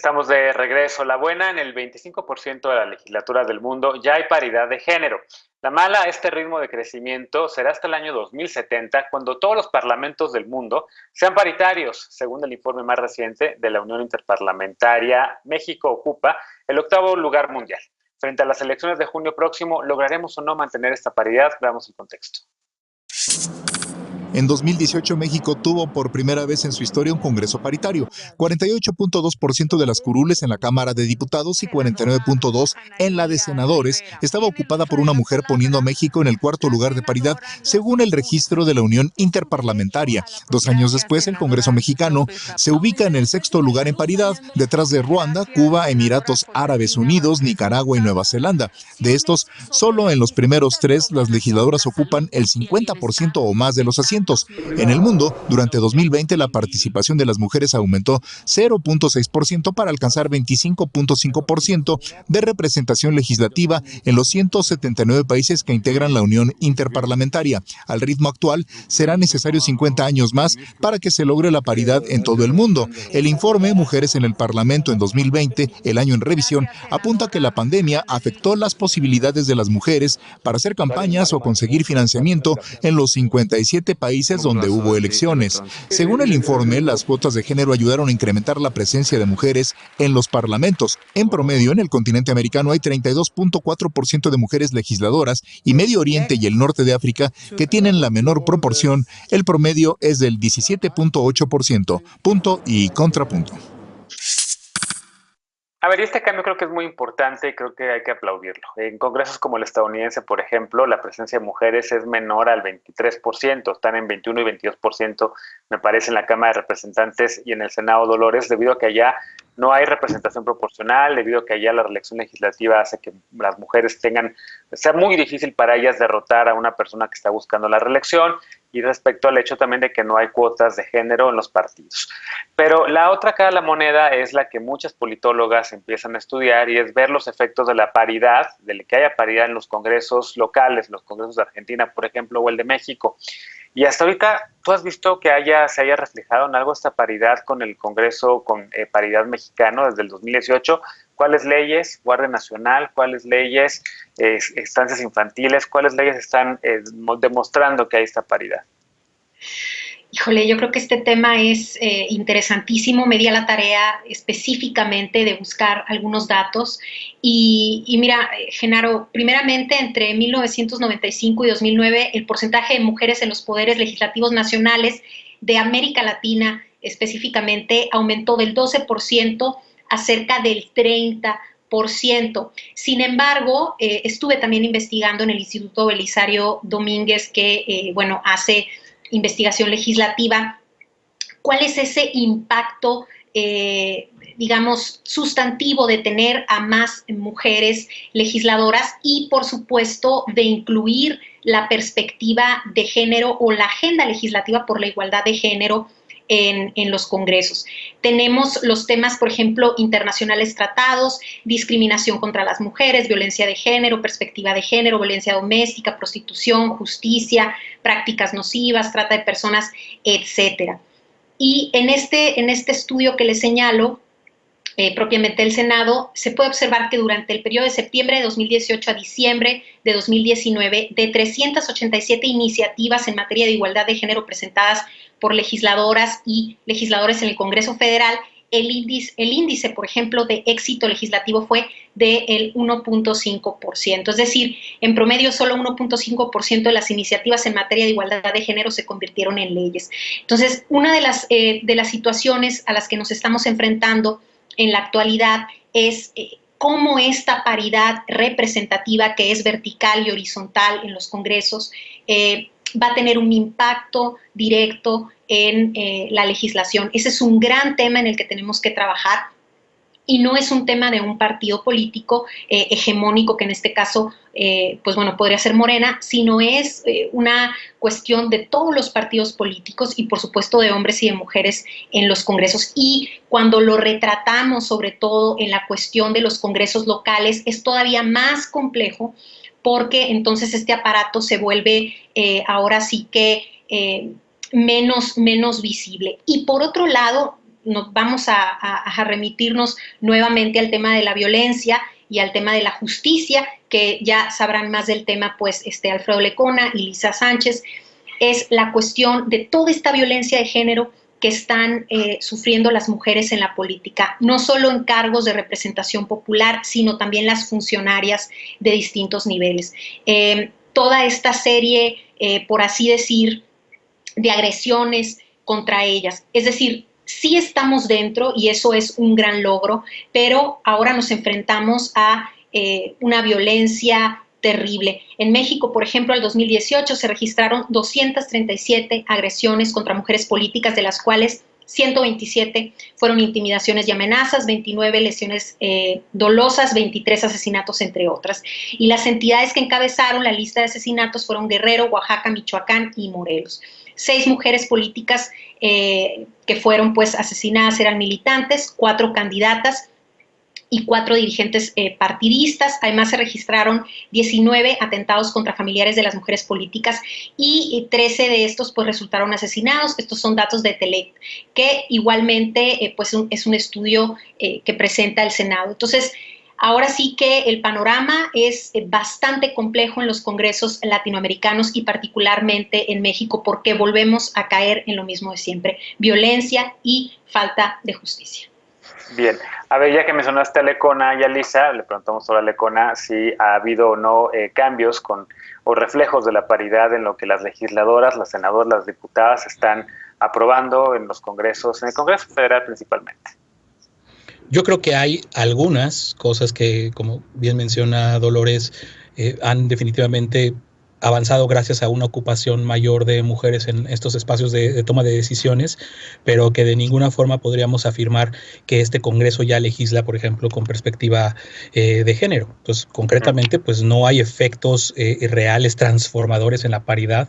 Estamos de regreso. La buena, en el 25% de las legislaturas del mundo ya hay paridad de género. La mala, este ritmo de crecimiento será hasta el año 2070, cuando todos los parlamentos del mundo sean paritarios. Según el informe más reciente de la Unión Interparlamentaria, México ocupa el 8º lugar mundial. Frente a las elecciones de junio próximo, ¿lograremos o no mantener esta paridad? Veamos el contexto. En 2018, México tuvo por primera vez en su historia un Congreso paritario. 48.2% de las curules en la Cámara de Diputados y 49.2% en la de senadores estaba ocupada por una mujer, poniendo a México en el 4º lugar de paridad, según el registro de la Unión Interparlamentaria. 2 años después, el Congreso mexicano se ubica en el 6º lugar en paridad, detrás de Ruanda, Cuba, Emiratos Árabes Unidos, Nicaragua y Nueva Zelanda. De estos, solo en los primeros 3 las legisladoras ocupan el 50% o más de los asientos. En el mundo, durante 2020, la participación de las mujeres aumentó 0.6% para alcanzar 25.5% de representación legislativa en los 179 países que integran la Unión Interparlamentaria. Al ritmo actual, serán necesarios 50 años más para que se logre la paridad en todo el mundo. El informe Mujeres en el Parlamento en 2020, el año en revisión, apunta que la pandemia afectó las posibilidades de las mujeres para hacer campañas o conseguir financiamiento en los 57 países donde hubo elecciones. Según el informe, las cuotas de género ayudaron a incrementar la presencia de mujeres en los parlamentos. En promedio, en el continente americano hay 32.4% de mujeres legisladoras y Medio Oriente y el norte de África, que tienen la menor proporción, el promedio es del 17.8%. Punto y contrapunto. A ver, y este cambio creo que es muy importante y creo que hay que aplaudirlo. En congresos como el estadounidense, por ejemplo, la presencia de mujeres es menor al 23%, están en 21 y 22%, me parece, en la Cámara de Representantes y en el Senado, Dolores, debido a que allá no hay representación proporcional, debido a que allá la reelección legislativa hace que las mujeres sea muy difícil para ellas derrotar a una persona que está buscando la reelección, y respecto al hecho también de que no hay cuotas de género en los partidos. Pero la otra cara de la moneda es la que muchas politólogas empiezan a estudiar, y es ver los efectos de la paridad, de que haya paridad en los congresos locales, los congresos de Argentina, por ejemplo, o el de México. Y hasta ahorita, ¿tú has visto que se haya reflejado en algo esta paridad con el Congreso, con paridad mexicano desde el 2018? ¿Cuáles leyes, Guardia Nacional, cuáles leyes, estancias infantiles, cuáles leyes están demostrando que hay esta paridad? Híjole, yo creo que este tema es interesantísimo. Me di a la tarea específicamente de buscar algunos datos y mira, Genaro, primeramente entre 1995 y 2009 el porcentaje de mujeres en los poderes legislativos nacionales de América Latina específicamente aumentó del 12% a cerca del 30%. Sin embargo, estuve también investigando en el Instituto Belisario Domínguez, que hace investigación legislativa, cuál es ese impacto, sustantivo de tener a más mujeres legisladoras y, por supuesto, de incluir la perspectiva de género o la agenda legislativa por la igualdad de género en los congresos. Tenemos los temas, por ejemplo, internacionales tratados, discriminación contra las mujeres, violencia de género, perspectiva de género, violencia doméstica, prostitución, justicia, prácticas nocivas, trata de personas, etcétera. Y en este estudio que les señalo, propiamente el Senado, se puede observar que durante el periodo de septiembre de 2018 a diciembre de 2019, de 387 iniciativas en materia de igualdad de género presentadas por legisladoras y legisladores en el Congreso Federal, el índice, por ejemplo, de éxito legislativo fue del 1.5%. Es decir, en promedio, solo 1.5% de las iniciativas en materia de igualdad de género se convirtieron en leyes. Entonces, una de las situaciones a las que nos estamos enfrentando en la actualidad es cómo esta paridad representativa, que es vertical y horizontal en los congresos, va a tener un impacto directo en la legislación. Ese es un gran tema en el que tenemos que trabajar y no es un tema de un partido político hegemónico, que en este caso, podría ser Morena, sino es una cuestión de todos los partidos políticos y, por supuesto, de hombres y de mujeres en los congresos. Y cuando lo retratamos, sobre todo en la cuestión de los congresos locales, es todavía más complejo, porque entonces este aparato se vuelve ahora sí que menos visible. Y por otro lado, nos vamos a remitirnos nuevamente al tema de la violencia y al tema de la justicia, que ya sabrán más del tema pues Alfredo Lecona y Lisa Sánchez. Es la cuestión de toda esta violencia de género que están sufriendo las mujeres en la política, no solo en cargos de representación popular, sino también las funcionarias de distintos niveles. Toda esta serie, por así decir, de agresiones contra ellas. Es decir, sí estamos dentro y eso es un gran logro, pero ahora nos enfrentamos a una violencia terrible. En México, por ejemplo, al 2018 se registraron 237 agresiones contra mujeres políticas, de las cuales 127 fueron intimidaciones y amenazas, 29 lesiones dolosas, 23 asesinatos, entre otras. Y las entidades que encabezaron la lista de asesinatos fueron Guerrero, Oaxaca, Michoacán y Morelos. 6 mujeres políticas que fueron pues asesinadas eran militantes, 4 candidatas y 4 dirigentes partidistas. Además se registraron 19 atentados contra familiares de las mujeres políticas y 13 de estos pues resultaron asesinados. Estos son datos de Telect, que igualmente pues es un estudio que presenta el Senado. Entonces, ahora sí que el panorama es bastante complejo en los congresos latinoamericanos y particularmente en México, porque volvemos a caer en lo mismo de siempre: violencia y falta de justicia. Bien, a ver, ya que mencionaste a Lecona y a Lisa, le preguntamos ahora a Lecona si ha habido o no cambios o reflejos de la paridad en lo que las legisladoras, las senadoras, las diputadas están aprobando en los congresos, en el Congreso Federal principalmente. Yo creo que hay algunas cosas que, como bien menciona Dolores, han definitivamente avanzado gracias a una ocupación mayor de mujeres en estos espacios de toma de decisiones, pero que de ninguna forma podríamos afirmar que este Congreso ya legisla, por ejemplo, con perspectiva de género. Entonces, concretamente, pues no hay efectos reales transformadores en la paridad,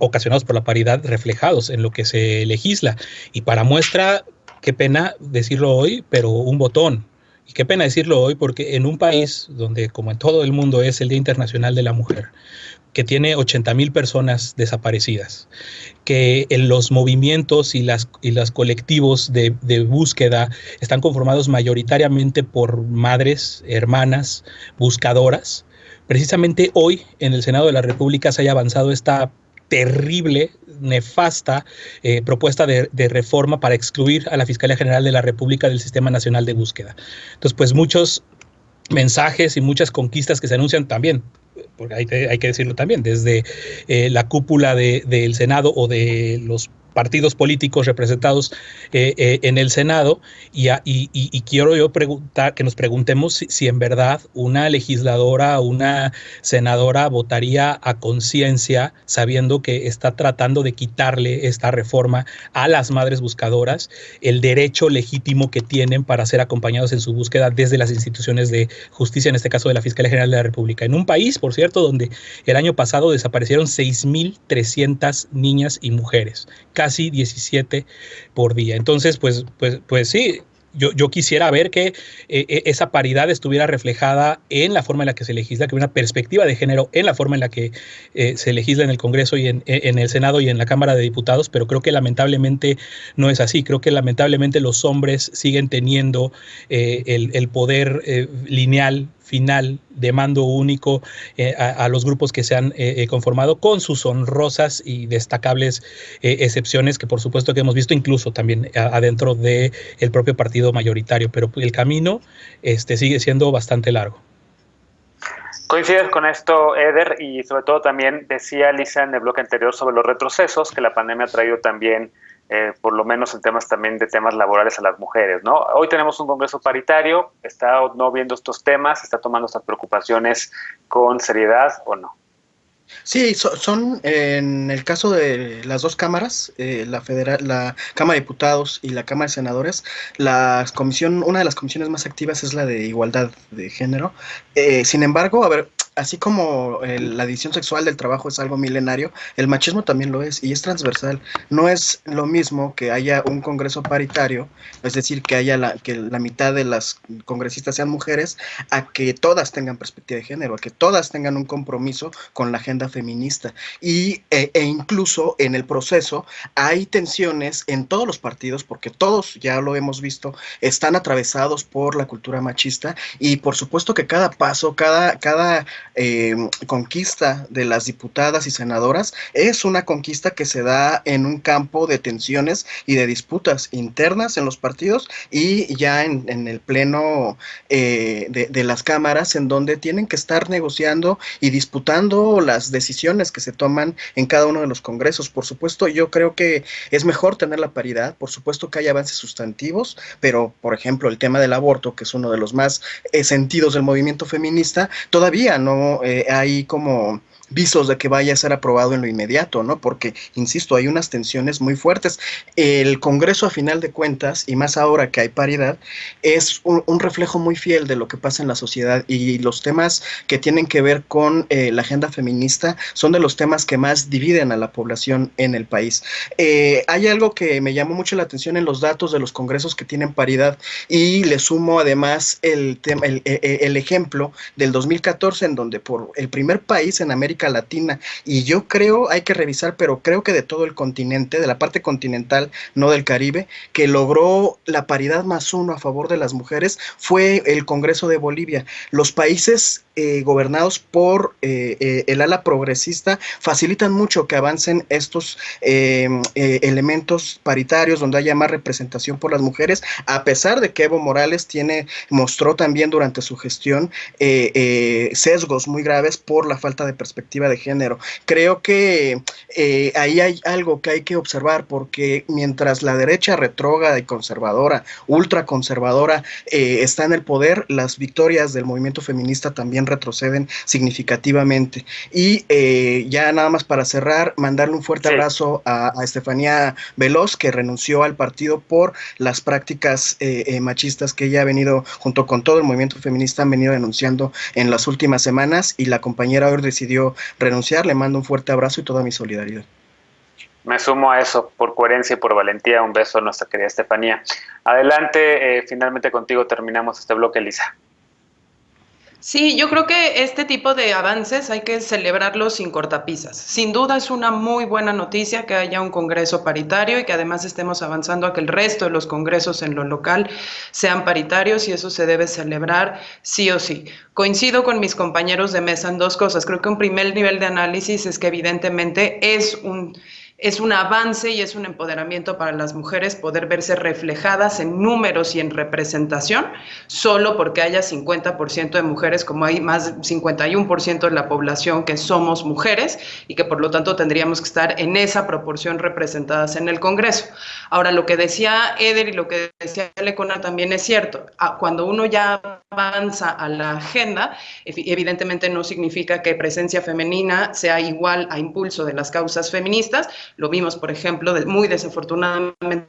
ocasionados por la paridad, reflejados en lo que se legisla. Y para muestra, qué pena decirlo hoy, pero un botón. Y qué pena decirlo hoy, porque en un país donde, como en todo el mundo, es el Día Internacional de la Mujer, que tiene 80,000 personas desaparecidas, que en los movimientos y los colectivos de búsqueda están conformados mayoritariamente por madres, hermanas, buscadoras, precisamente hoy en el Senado de la República se haya avanzado esta terrible, nefasta propuesta de reforma para excluir a la Fiscalía General de la República del Sistema Nacional de Búsqueda. Entonces, pues muchos mensajes y muchas conquistas que se anuncian también, porque hay que decirlo también, desde la cúpula del Senado o de los partidos políticos representados en el Senado, y quiero yo preguntar, que nos preguntemos si en verdad una legisladora o una senadora votaría a conciencia sabiendo que está tratando de quitarle esta reforma a las madres buscadoras el derecho legítimo que tienen para ser acompañados en su búsqueda desde las instituciones de justicia, en este caso de la Fiscalía General de la República, en un país, por cierto, donde el año pasado desaparecieron 6,300 niñas y mujeres, casi 17 por día. Entonces, pues sí, yo quisiera ver que esa paridad estuviera reflejada en la forma en la que se legisla, que hubiera una perspectiva de género en la forma en la que se legisla en el Congreso y en el Senado y en la Cámara de Diputados, pero creo que lamentablemente no es así. Creo que lamentablemente los hombres siguen teniendo el poder lineal, final, de mando único a los grupos que se han conformado, con sus honrosas y destacables excepciones que por supuesto que hemos visto incluso también adentro del propio partido mayoritario, pero el camino sigue siendo bastante largo. ¿Coincides con esto, Eder? Y sobre todo también decía Lisa en el bloque anterior sobre los retrocesos que la pandemia ha traído también, por lo menos en temas también de temas laborales a las mujeres, ¿no? Hoy tenemos un Congreso paritario, ¿está no viendo estos temas, está tomando estas preocupaciones con seriedad o no? Sí, son en el caso de las dos cámaras, la Cámara de Diputados y la Cámara de Senadores, una de las comisiones más activas es la de Igualdad de Género. Sin embargo, a ver, así como la división sexual del trabajo es algo milenario, el machismo también lo es y es transversal. No es lo mismo que haya un congreso paritario, es decir, que haya que la mitad de las congresistas sean mujeres, a que todas tengan perspectiva de género, a que todas tengan un compromiso con la agenda feminista. E incluso en el proceso hay tensiones en todos los partidos, porque todos, ya lo hemos visto, están atravesados por la cultura machista y por supuesto que cada paso, cada conquista de las diputadas y senadoras es una conquista que se da en un campo de tensiones y de disputas internas en los partidos y ya en el pleno de las cámaras, en donde tienen que estar negociando y disputando las decisiones que se toman en cada uno de los congresos. Por supuesto, yo creo que es mejor tener la paridad, por supuesto que hay avances sustantivos, pero por ejemplo el tema del aborto, que es uno de los más sentidos del movimiento feminista, todavía no hay como visos de que vaya a ser aprobado en lo inmediato, ¿no? Porque, insisto, hay unas tensiones muy fuertes. El Congreso, a final de cuentas, y más ahora que hay paridad, es un reflejo muy fiel de lo que pasa en la sociedad, y los temas que tienen que ver con la agenda feminista son de los temas que más dividen a la población en el país. Hay algo que me llamó mucho la atención en los datos de los congresos que tienen paridad, y le sumo además el ejemplo del 2014, en donde por el primer país en América Latina, y yo creo, hay que revisar, pero creo que de todo el continente, de la parte continental, no del Caribe, que logró la paridad +1 a favor de las mujeres, fue el Congreso de Bolivia. Los países gobernados por el ala progresista facilitan mucho que avancen estos elementos paritarios, donde haya más representación por las mujeres, a pesar de que Evo Morales mostró también durante su gestión sesgos muy graves por la falta de perspectiva de género. Creo que ahí hay algo que hay que observar, porque mientras la derecha retrógrada y conservadora, ultraconservadora, está en el poder, las victorias del movimiento feminista también retroceden significativamente. Y ya nada más para cerrar, mandarle un fuerte abrazo a Estefanía Veloz, que renunció al partido por las prácticas machistas que ella ha venido, junto con todo el movimiento feminista, han venido denunciando en las últimas semanas, y la compañera hoy decidió renunciar. Le mando un fuerte abrazo y toda mi solidaridad. Me sumo a eso, por coherencia y por valentía. Un beso a nuestra querida Estefanía. Adelante, finalmente contigo terminamos este bloque, Elisa. Sí, yo creo que este tipo de avances hay que celebrarlos sin cortapisas. Sin duda es una muy buena noticia que haya un congreso paritario y que además estemos avanzando a que el resto de los congresos en lo local sean paritarios, y eso se debe celebrar sí o sí. Coincido con mis compañeros de mesa en dos cosas. Creo que un primer nivel de análisis es que evidentemente es un avance y es un empoderamiento para las mujeres poder verse reflejadas en números y en representación, solo porque haya 50% de mujeres, como hay más de 51% de la población que somos mujeres, y que por lo tanto tendríamos que estar en esa proporción representadas en el Congreso. Ahora, lo que decía Eder y lo que decía Lecona también es cierto. Cuando uno ya avanza a la agenda, evidentemente no significa que presencia femenina sea igual a impulso de las causas feministas. Lo vimos, por ejemplo, muy desafortunadamente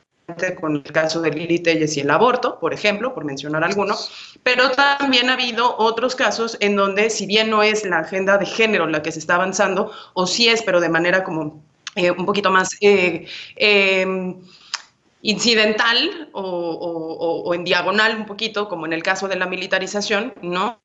con el caso de Lili Telles y el aborto, por ejemplo, por mencionar alguno, pero también ha habido otros casos en donde, si bien no es la agenda de género la que se está avanzando, o sí es, pero de manera como un poquito más incidental o en diagonal un poquito, como en el caso de la militarización, ¿no?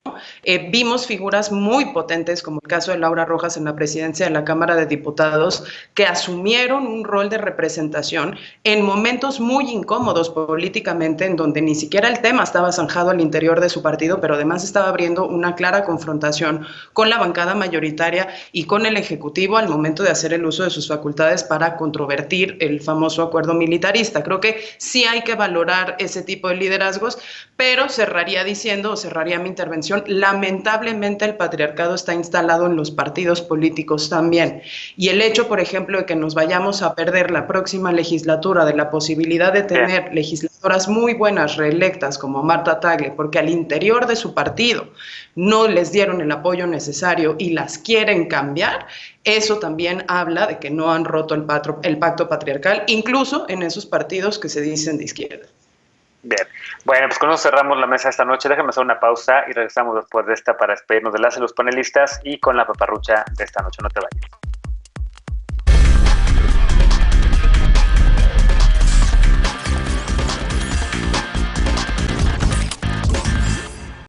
Vimos figuras muy potentes, como el caso de Laura Rojas en la presidencia de la Cámara de Diputados, que asumieron un rol de representación en momentos muy incómodos políticamente, en donde ni siquiera el tema estaba zanjado al interior de su partido, pero además estaba abriendo una clara confrontación con la bancada mayoritaria y con el Ejecutivo al momento de hacer el uso de sus facultades para controvertir el famoso acuerdo militarista. Creo que sí hay que valorar ese tipo de liderazgos, pero cerraría mi intervención, lamentablemente el patriarcado está instalado en los partidos políticos también, y el hecho, por ejemplo, de que nos vayamos a perder la próxima legislatura de la posibilidad de tener legisladoras muy buenas reelectas como Marta Tagle, porque al interior de su partido no les dieron el apoyo necesario y las quieren cambiar, eso también habla de que no han roto el pacto patriarcal, incluso en esos partidos que se dicen de izquierda. Bien, bueno, pues con eso cerramos la mesa esta noche. Déjame hacer una pausa y regresamos después de esta para despedirnos de los panelistas y con la paparrucha de esta noche. No te vayas.